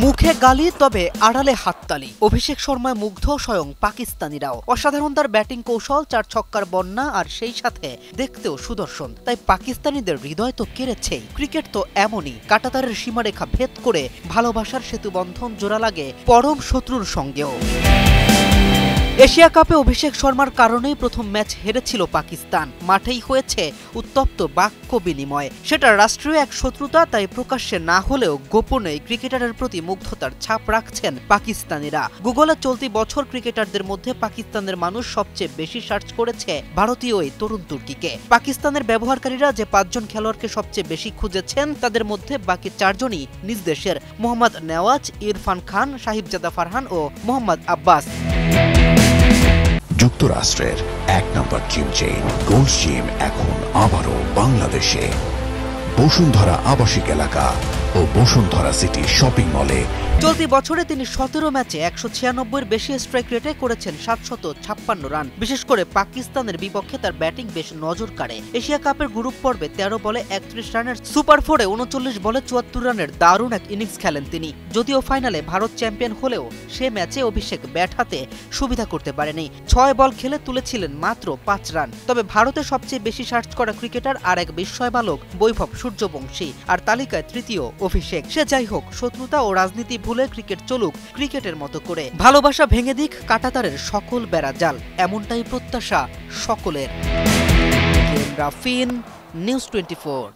মুখে গালি তবে আড়ালে হাততালি। অভিষেক শর্মায় মুগ্ধ স্বয়ং পাকিস্তানিরাও। অসাধারণ তার ব্যাটিং কৌশল, 4 ছক্কার বন্যা আর সেই সাথে দেখতেও সুদর্শন। তাই পাকিস্তানিদের হৃদয় তো কেড়েছেই। ক্রিকেট তো এমনই, কাঁটাতারের সীমারেখা ভেদ করে ভালোবাসার সেতুবন্ধন জোড়া লাগে পরম শত্রুর সঙ্গেও। এশিয়া কাপে অভিষেক শর্মার কারণেই প্রথম ম্যাচ হেরেছিল পাকিস্তান। মাঠেই হয়েছে উত্তপ্ত বাক্য বিনিময়। সেটা রাষ্ট্রীয় এক শত্রুতা, তাই প্রকাশ্যে না হলেও গোপনে ক্রিকেটারের প্রতি মুগ্ধতার ছাপ রাখছেন পাকিস্তানিরা। গুগলে চলতি বছর ক্রিকেটারদের মধ্যে পাকিস্তানের মানুষ সবচেয়ে বেশি সার্চ করেছে ভারতীয় এই তরুণ তুর্কিকে। পাকিস্তানের ব্যবহারকারীরা যে 5 জন খেলোয়াড়কে সবচেয়ে বেশি খুঁজেছেন তাদের মধ্যে বাকি 4 জনই নিজ দেশের। মোহাম্মদ নেওয়াজ, ইরফান খান, সাহিবজাদা ফারহান ও মোহাম্মদ আব্বাস। যুক্তরাষ্ট্রের 1 নম্বর জিম চেইন গোল্ড জিম এখন আবারও বাংলাদেশে। বসুন্ধরা আবাসিক এলাকা ও বসুন্ধরা সিটি শপিং মলে। চলতি বছরে তিনি 17 ম্যাচে 196-এর বেশি স্ট্রাইক রেটে করেছেন 756 রান। বিশেষ করে পাকিস্তানের বিপক্ষে তার ব্যাটিং বেশ নজর কাড়ে। এশিয়া কাপের গ্রুপ পর্বে 13 বলে 31 রানের সুপার 4-এ 39 বলে 74 রানের দারুণ এক ইনিংস খেলেন তিনি। যদিও ফাইনালে ভারত চ্যাম্পিয়ন হলেও সে ম্যাচে অভিষেক ব্যাট হাতে সুবিধা করতে পারেনি। 6 বল খেলে তুলেছিলেন মাত্র 5 রান। তবে ভারতের সবচেয়ে বেশি সার্চ করা ক্রিকেটার আর এক বিস্ময় বালক বৈভব সূর্যবংশী, আর তালিকায় তৃতীয় অভিষেক। সে যাই হোক, শত্রুতা ও রাজনীতি ভুলে ক্রিকেট চলুক ক্রিকেটের মতো করে। ভালোবাসা ভেঙে দিক কাঁটাতারের সকল বেড়া জাল, এমনটাই প্রত্যাশা সকলের। রাফিন, নিউজ 24।